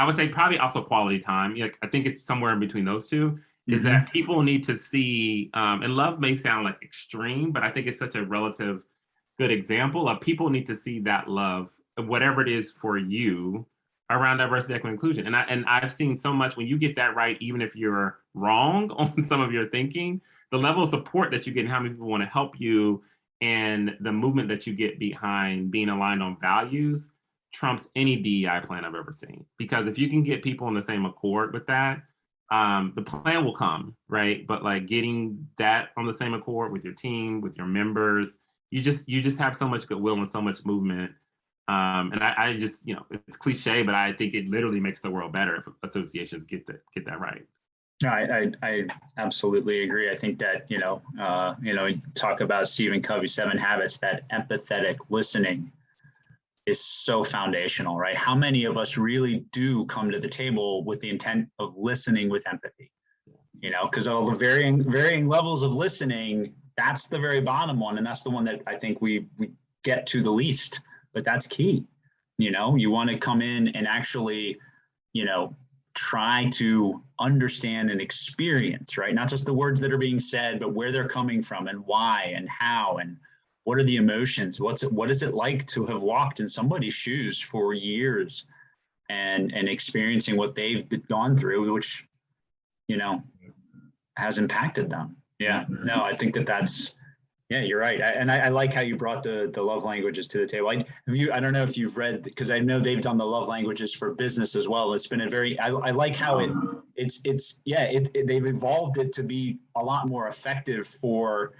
would say probably also quality time. I think it's somewhere in between those two. Is that people need to see, and love may sound like extreme, but I think it's such a relative good example of people need to see that love, whatever it is for you, around diversity, equity, inclusion. And I've seen so much when you get that right, even if you're wrong on some of your thinking, the level of support that you get and how many people want to help you and the movement that you get behind being aligned on values trumps any DEI plan I've ever seen. Because if you can get people on the same accord with that, the plan will come, right? But like getting that on the same accord with your team, with your members, you just have so much goodwill and so much movement. And I just, it's cliche, but I think it literally makes the world better if associations get that right. No, I absolutely agree. I think that, talk about Stephen Covey's 7 Habits, that empathetic listening is so foundational, right? How many of us really do come to the table with the intent of listening with empathy? Because all the varying levels of listening, that's the very bottom one, and that's the one that I think we get to the least. But that's key. You want to come in and actually, try to understand and experience, right? Not just the words that are being said, but where they're coming from and why and how and what are the emotions? What is it like to have walked in somebody's shoes for years and experiencing what they've gone through, which, has impacted them. Yeah, no, I think that's, you're right. I like how you brought the love languages to the table. I don't know if you've read, because I know they've done the love languages for business as well. It's been I like how they've evolved it to be a lot more effective for,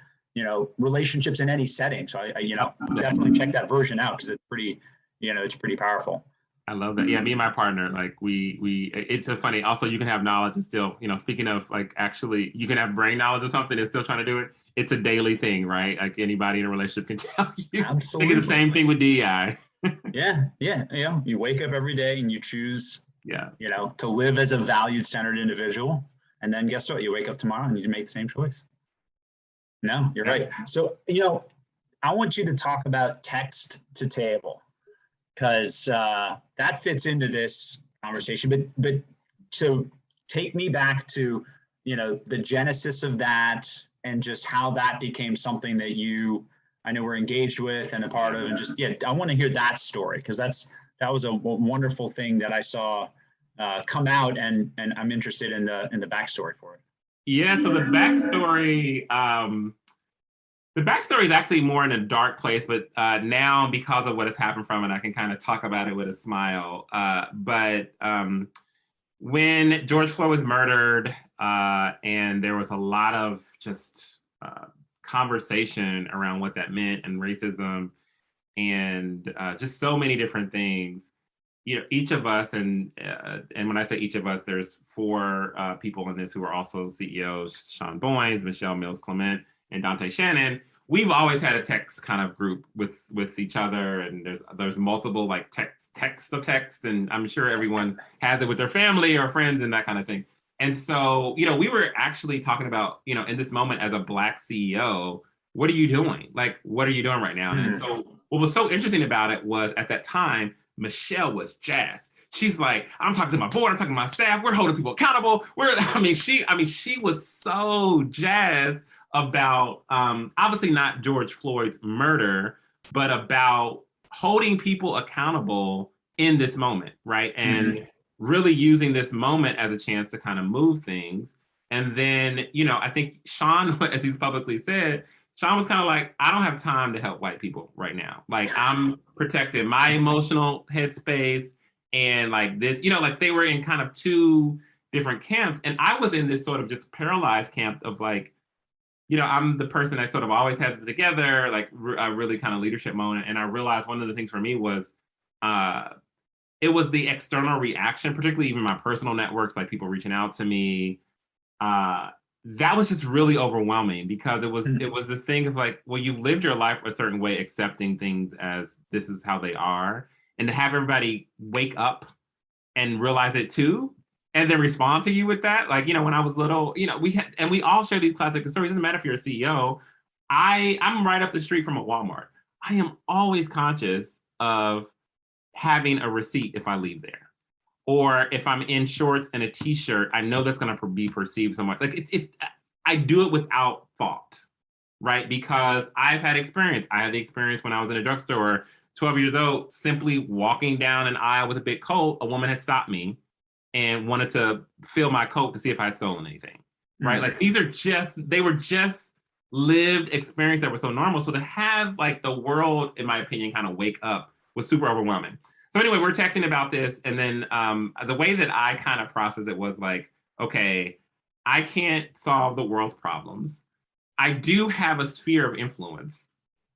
relationships in any setting. So I definitely check that version out because it's pretty powerful. I love that. Yeah, me and my partner, like it's so funny. Also, you can have knowledge and still, speaking of actually, you can have brain knowledge or something and still trying to do it. It's a daily thing, right? Like anybody in a relationship can tell you. Absolutely. It's the same thing with DEI. Yeah. You wake up every day and you choose, to live as a valued, centered individual. And then guess what? You wake up tomorrow and you make the same choice. No, you're right. So, I want you to talk about text to table, because that fits into this conversation. But so take me back to, the genesis of that and just how that became something that I know we're engaged with and a part of, and just, I want to hear that story, because that was a wonderful thing that I saw come out, and I'm interested in the backstory for it. Yeah, so the backstory is actually more in a dark place, but now because of what has happened from it, I can kind of talk about it with a smile. But when George Floyd was murdered, and there was a lot of just conversation around what that meant and racism and just so many different things. You know, each of us, and when I say each of us, there's four people in this who are also CEOs: Sean Boynes, Michelle Mills Clement, and Dante Shannon. We've always had a text kind of group with each other, and there's multiple like text, and I'm sure everyone has it with their family or friends and that kind of thing. And so, you know, we were actually talking about, you know, in this moment as a Black CEO, what are you doing? Like, what are you doing right now? Mm-hmm. And so what was so interesting about it was at that time, Michelle was jazzed. She's like, I'm talking to my board, I'm talking to my staff, we're holding people accountable. She was so jazzed about obviously not George Floyd's murder, but about holding people accountable in this moment, right? And really using this moment as a chance to kind of move things. And then, you know, I think Sean, as he's publicly said, Sean was kind of like, I don't have time to help white people right now. Like, I'm protecting my emotional headspace. And like this, you know, like they were in kind of two different camps. And I was in this sort of just paralyzed camp of like, you know, I'm the person that sort of always has it together, like a really kind of leadership moment. And I realized one of the things for me was, it was the external reaction, particularly even my personal networks, like people reaching out to me. That was just really overwhelming because it was this thing of like, well, you've lived your life a certain way, accepting things as this is how they are, and to have everybody wake up and realize it too, and then respond to you with that. Like, you know, when I was little, you know, we all share these classic stories. It doesn't matter if you're a CEO. I'm right up the street from a Walmart. I am always conscious of having a receipt if I leave there. Or if I'm in shorts and a t-shirt, I know that's going to be perceived somewhat. Like I do it without thought, right? Because I've had experience. I had the experience when I was in a drugstore, 12 years old, simply walking down an aisle with a big coat. A woman had stopped me and wanted to fill my coat to see if I had stolen anything, right? Like they were just lived experience that were so normal. So to have like the world, in my opinion, kind of wake up was super overwhelming. So anyway, we're texting about this. And then the way that I kind of processed it was like, okay, I can't solve the world's problems. I do have a sphere of influence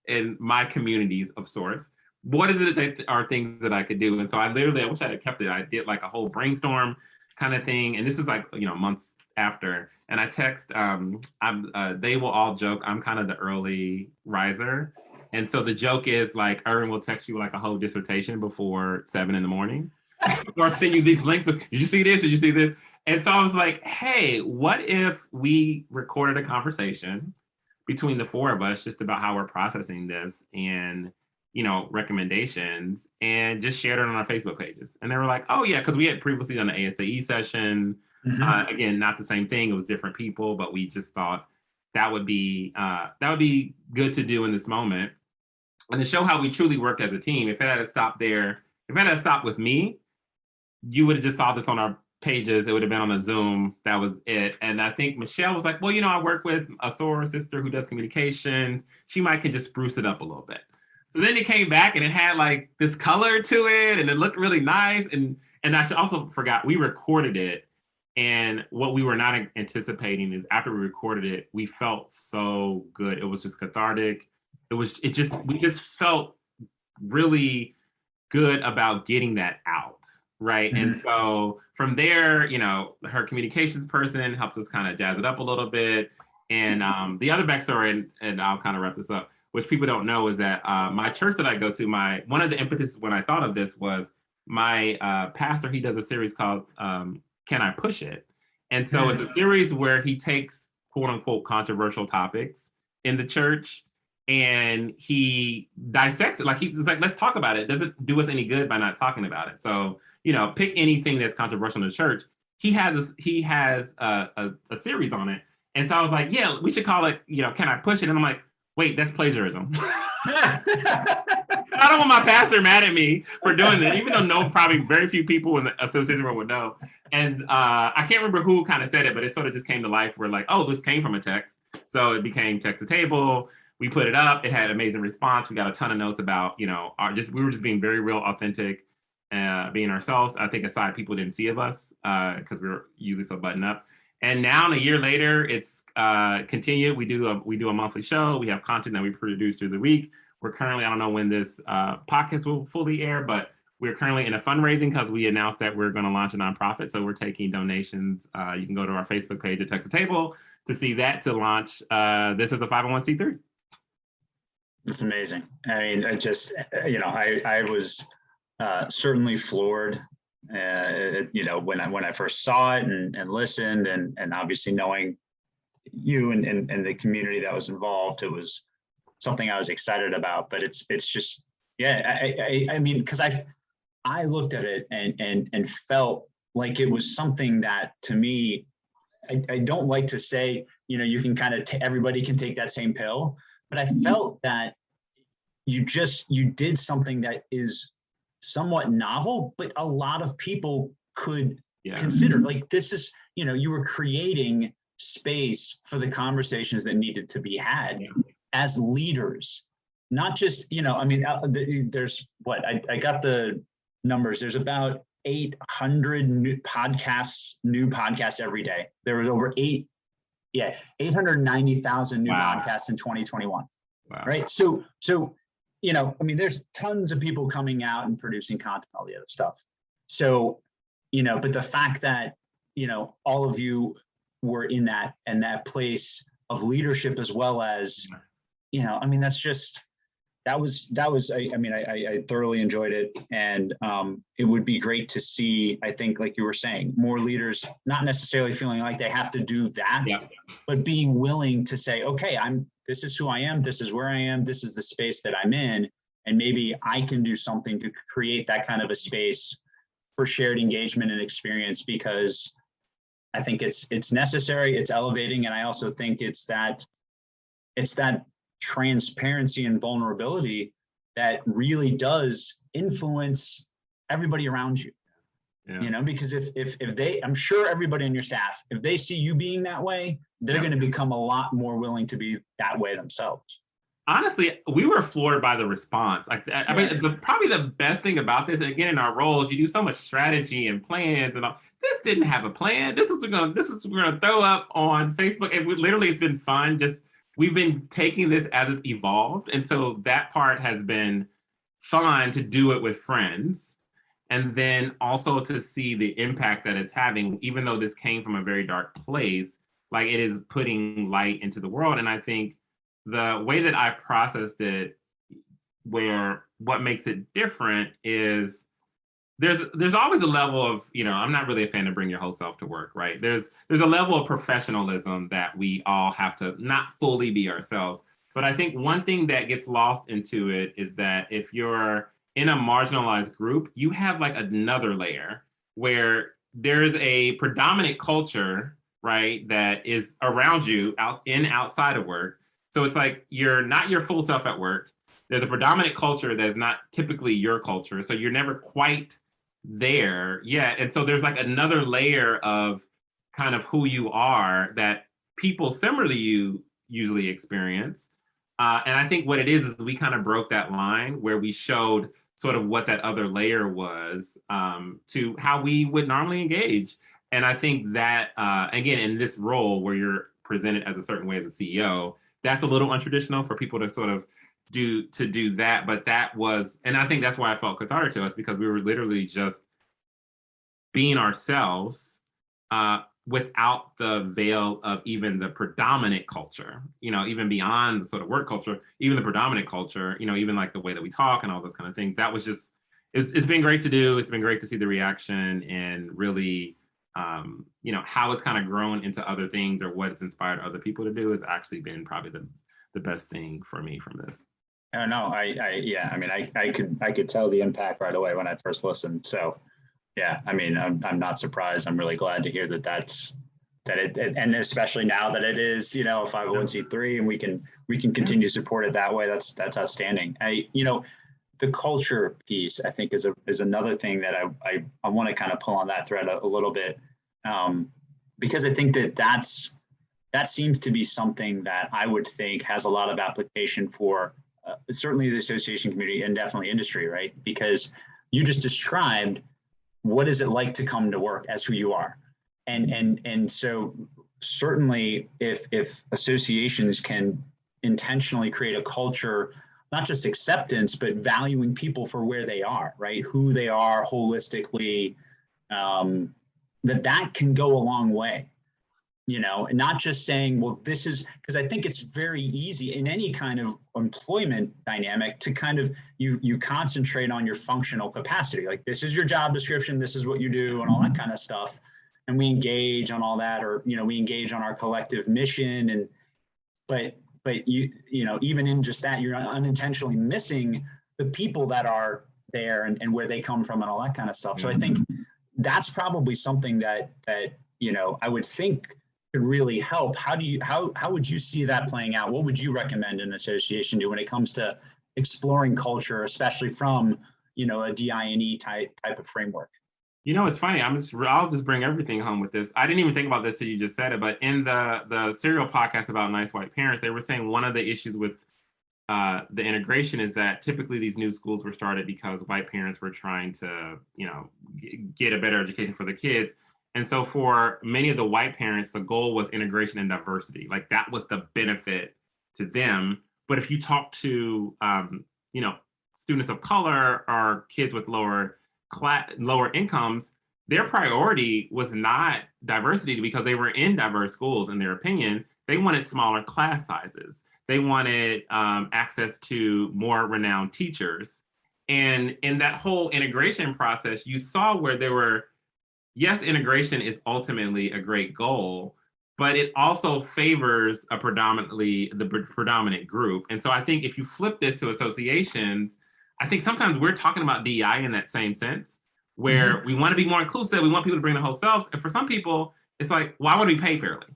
in my communities of sorts. What is it that are things that I could do? And so I wish I had kept it. I did like a whole brainstorm kind of thing. And this was like, you know, months after. And I text, they will all joke, I'm kind of the early riser. And so the joke is like, Irving will text you like a whole dissertation before 7 a.m. or send you these links of, did you see this? Did you see this? And so I was like, hey, what if we recorded a conversation between the four of us just about how we're processing this and, you know, recommendations, and just shared it on our Facebook pages. And they were like, oh yeah, because we had previously done the ASAE session. Again, not the same thing. It was different people, but we just thought that would be good to do in this moment. And to show how we truly work as a team. If it had stopped there, if it had stopped with me, you would have just saw this on our pages. It would have been on a Zoom. That was it. And I think Michelle was like, well, you know, I work with a soror sister who does communications. She might could just spruce it up a little bit. So then it came back and it had like this color to it and it looked really nice. And I also forgot, we recorded it. And what we were not anticipating is after we recorded it, we felt so good. It was just cathartic. We just felt really good about getting that out, right? And so from there, you know, her communications person helped us kind of jazz it up a little bit. And the other backstory, and I'll kind of wrap this up, which people don't know, is that my church that I go to, one of the impetus when I thought of this was my pastor, he does a series called Can I Push It? And so it's a series where he takes quote unquote controversial topics in the church and he dissects it. Like he's like, let's talk about it. Does it do us any good by not talking about it? So, you know, pick anything that's controversial in the church. He has a series on it. And so I was like, yeah, we should call it, you know, Can I Push It? And I'm like, wait, that's plagiarism. I don't want my pastor mad at me for doing that, even though probably very few people in the association world would know. And I can't remember who kind of said it, but it sort of just came to life. We're like, oh, this came from a text. So it became Text to Table. We put it up. It had amazing response. We got a ton of notes about, you know, we were just being very real, authentic, being ourselves. I think aside people didn't see of us because we were usually so buttoned up. And now, a year later, it's continued. We do a monthly show. We have content that we produce through the week. We're currently, I don't know when this podcast will fully air, but we're currently in a fundraising because we announced that we're going to launch a nonprofit. So we're taking donations. You can go to our Facebook page at Text a Table to see that, to launch this as a 501c3. It's amazing. I mean, I was certainly floored, when I first saw it and listened, and obviously knowing you and the community that was involved, it was something I was excited about. But it's just, yeah, I mean, because I looked at it and felt like it was something that, to me, I don't like to say, you can kind of everybody can take that same pill, but I felt that you did something that is somewhat novel, but a lot of people could consider. Like, this is, you were creating space for the conversations that needed to be had as leaders, not just, I mean, there's I got the numbers. There's about 800 new podcasts every day. There was over 890,000 new podcasts in 2021. Wow. Right. So, I mean, there's tons of people coming out and producing content, all the other stuff. So, but the fact that, all of you were in that place of leadership, as well as, I mean, that was, I thoroughly enjoyed it. And it would be great to see, I think, like you were saying, more leaders, not necessarily feeling like they have to do that, but being willing to say, okay, this is who I am, this is where I am, this is the space that I'm in, and maybe I can do something to create that kind of a space for shared engagement and experience, because I think it's necessary, it's elevating, and I also think it's that transparency and vulnerability that really does influence everybody around you. Because if they, I'm sure everybody on your staff, if they see you being that way, they're going to become a lot more willing to be that way themselves. Honestly, we were floored by the response. I mean, probably the best thing about this, again, in our roles, you do so much strategy and plans and all. This didn't have a plan. This is we're gonna throw up on Facebook, and it's been fun. We've been taking this as it's evolved, and so that part has been fun to do it with friends. And then also to see the impact that it's having, even though this came from a very dark place, like, it is putting light into the world. And I think the way that I processed it, where what makes it different is there's always a level of, I'm not really a fan of bring your whole self to work, right? There's a level of professionalism that we all have to not fully be ourselves. But I think one thing that gets lost into it is that if you're in a marginalized group, you have like another layer where there's a predominant culture, right, that is around you outside of work. So it's like you're not your full self at work. There's a predominant culture that's not typically your culture. So you're never quite there yet. And so there's like another layer of kind of who you are that people similarly you usually experience. And I think what it is we kind of broke that line where we showed sort of what that other layer was to how we would normally engage. And I think that, again, in this role where you're presented as a certain way as a CEO, that's a little untraditional for people to sort of do that. But that was, and I think that's why I felt cathartic to us, because we were literally just being ourselves without the veil of even the predominant culture, even beyond the sort of work culture, even the predominant culture, even like the way that we talk and all those kind of things. That was just, it's been great to do. It's been great to see the reaction, and really, how it's kind of grown into other things, or what it's inspired other people to do, has actually been probably the best thing for me from this. Oh, no, I could tell the impact right away when I first listened. So, yeah, I mean, I'm not surprised. I'm really glad to hear that and especially now that it is, a 501c3, and we can continue to support it that way. That's outstanding. The culture piece, I think, is another thing that I want to kind of pull on that thread a little bit, because I think that seems to be something that I would think has a lot of application for certainly the association community and definitely industry, right? Because you just described what is it like to come to work as who you are. And so certainly if associations can intentionally create a culture, not just acceptance, but valuing people for where they are, right? Who they are holistically, that can go a long way, and not just saying, well, this is, because I think it's very easy in any kind of employment dynamic to kind of, you concentrate on your functional capacity. Like, this is your job description, this is what you do, and all that kind of stuff. And we engage on all that, or, we engage on our collective mission. But even in just that, you're unintentionally missing the people that are there and where they come from and all that kind of stuff. So I think that's probably something that I would think could really help. How would you see that playing out? What would you recommend an association do when it comes to exploring culture, especially from a DI&E type of framework? It's funny. I'll just bring everything home with this. I didn't even think about this till you just said it, but in the Serial podcast about nice white parents, they were saying one of the issues with the integration is that typically these new schools were started because white parents were trying to, get a better education for the kids. And so for many of the white parents, the goal was integration and diversity. Like, that was the benefit to them. But if you talk to, students of color or kids with lower incomes, their priority was not diversity because they were in diverse schools. In their opinion, they wanted smaller class sizes. They wanted access to more renowned teachers. And in that whole integration process, you saw where there were, yes, integration is ultimately a great goal, but it also favors the predominant group. And so I think if you flip this to associations, I think sometimes we're talking about DEI in that same sense, where we want to be more inclusive. We want people to bring their whole selves. And for some people, it's like, well, I want to be paid fairly.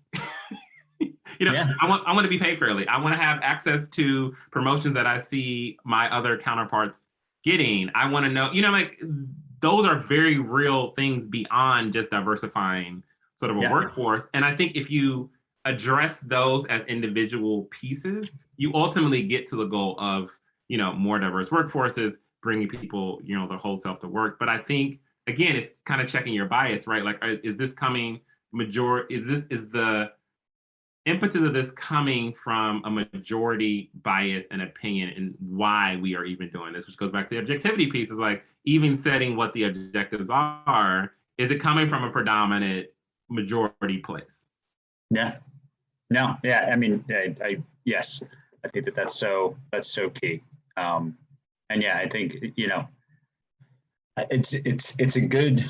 I want to be paid fairly. I want to have access to promotions that I see my other counterparts getting. I want to know, those are very real things beyond just diversifying sort of a workforce. And I think if you address those as individual pieces, you ultimately get to the goal of more diverse workforces, bringing people, their whole self to work. But I think, again, it's kind of checking your bias, right? Like, is this coming is the impetus of this coming from a majority bias and opinion and why we are even doing this, which goes back to the objectivity piece, is like, even setting what the objectives are, is it coming from a predominant majority place? Yeah. No. Yeah. I mean, yes, I think that's so key. And yeah, I think, it's a good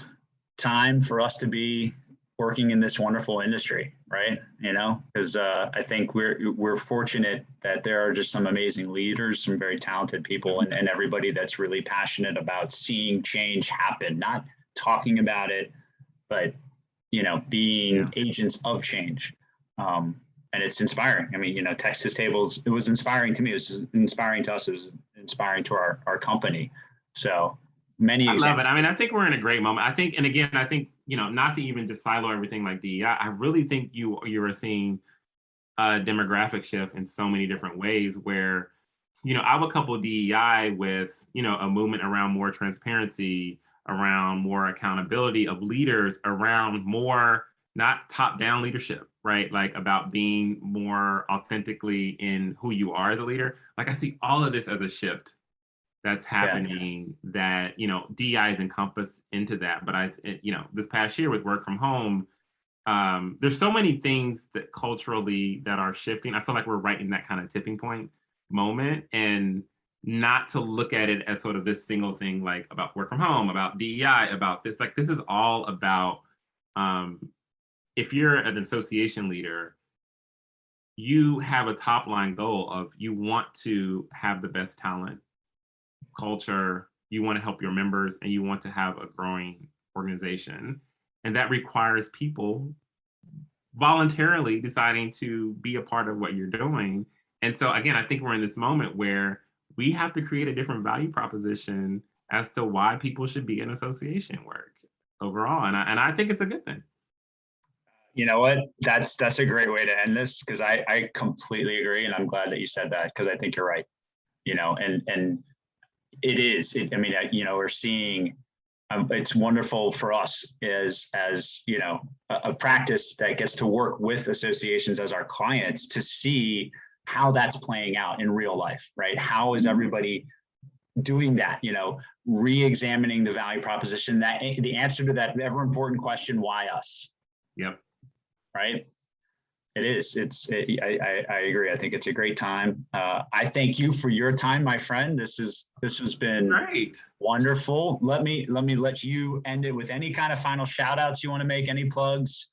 time for us to be working in this wonderful industry, right? Because I think we're fortunate that there are just some amazing leaders, some very talented people, and everybody that's really passionate about seeing change happen, not talking about it, but being agents of change. And it's inspiring. I mean, Texas Tables, it was inspiring to me. It was inspiring to us. It was inspiring to our company. So many examples. I love it. I mean, I think we're in a great moment. I think, not to even just silo everything like DEI, I really think you are seeing a demographic shift in so many different ways where, I would couple DEI with, a movement around more transparency, around more accountability of leaders, around more not top-down leadership, right? Like, about being more authentically in who you are as a leader. Like, I see all of this as a shift that's happening that, DEI is encompassed into that. But this past year with work from home, there's so many things that culturally that are shifting. I feel like we're right in that kind of tipping point moment, and not to look at it as sort of this single thing, like about work from home, about DEI, about this, like, this is all about, if you're an association leader, you have a top line goal of, you want to have the best talent, culture, you want to help your members, and you want to have a growing organization. And that requires people voluntarily deciding to be a part of what you're doing. And so, again, I think we're in this moment where we have to create a different value proposition as to why people should be in association work overall. And I think it's a good thing. You know what? That's a great way to end this, because I completely agree, and I'm glad that you said that, because I think you're right. And it is. We're seeing it's wonderful for us as you know, a practice that gets to work with associations as our clients to see how that's playing out in real life, right? How is everybody doing that? You know, re-examining the value proposition, that the answer to that ever important question, why us? Yep. Right. It is. I agree. I think it's a great time. I thank you for your time, my friend. This has been great, wonderful. Let let you end it with any kind of final shout outs you want to make, any plugs.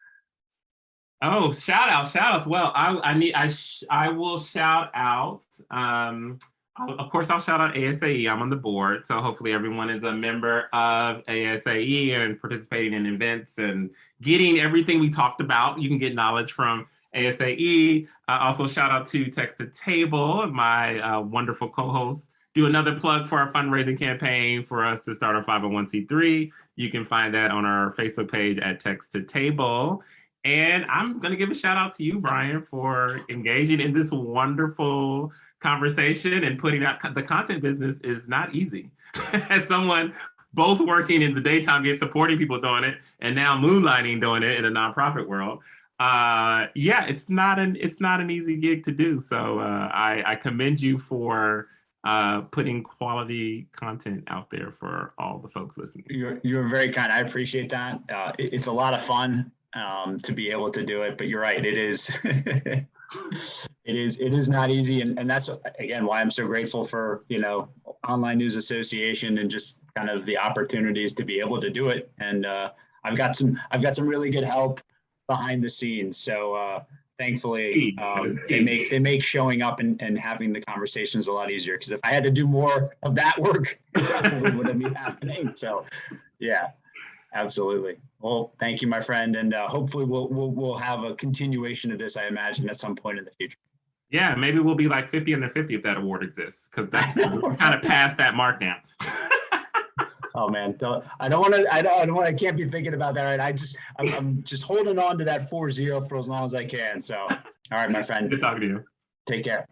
Oh, shout outs. Well, I will shout out. Of course, I'll shout out ASAE. I'm on the board, so hopefully everyone is a member of ASAE and participating in events and getting everything we talked about. You can get knowledge from ASAE. Also, shout out to Text to Table, my wonderful co-host. Do another plug for our fundraising campaign for us to start our 501c3. You can find that on our Facebook page at Text to Table. And I'm going to give a shout out to you, Brian, for engaging in this wonderful conversation and putting out the content business is not easy. As someone both working in the daytime, supporting people doing it, and now moonlighting doing it in a nonprofit world. Yeah, it's not an easy gig to do. So I commend you for putting quality content out there for all the folks listening. You're very kind. I appreciate that. It's a lot of fun to be able to do it, but you're right. It is. It is not easy, and that's again why I'm so grateful for, you know, Online News Association and just kind of the opportunities to be able to do it. And I've got some really good help behind the scenes. So thankfully, they make showing up and having the conversations a lot easier. Because if I had to do more of that work, it probably wouldn't be happening. So yeah, absolutely. Well, thank you, my friend, and hopefully we'll have a continuation of this, I imagine, at some point in the future. Yeah, maybe we'll be like 50 under 50 if that award exists, because that's kind of past that mark now. Oh man, I can't be thinking about that, right? I'm just holding on to that 4-0 for as long as I can. So, all right, my friend. Good talking to you. Take care.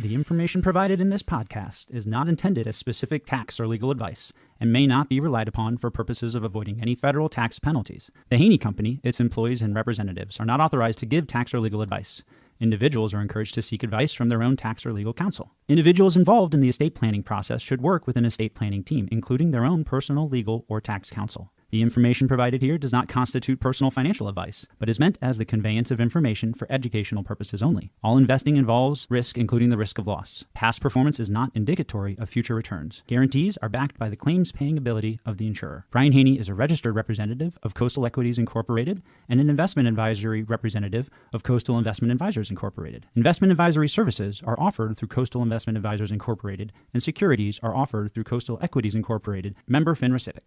The information provided in this podcast is not intended as specific tax or legal advice and may not be relied upon for purposes of avoiding any federal tax penalties. The Haney Company, its employees, and representatives are not authorized to give tax or legal advice. Individuals are encouraged to seek advice from their own tax or legal counsel. Individuals involved in the estate planning process should work with an estate planning team, including their own personal, legal, or tax counsel. The information provided here does not constitute personal financial advice, but is meant as the conveyance of information for educational purposes only. All investing involves risk, including the risk of loss. Past performance is not indicatory of future returns. Guarantees are backed by the claims-paying ability of the insurer. Brian Haney is a registered representative of Coastal Equities Incorporated and an investment advisory representative of Coastal Investment Advisors Incorporated. Investment advisory services are offered through Coastal Investment Advisors Incorporated, and securities are offered through Coastal Equities Incorporated, member FINRA SIPC.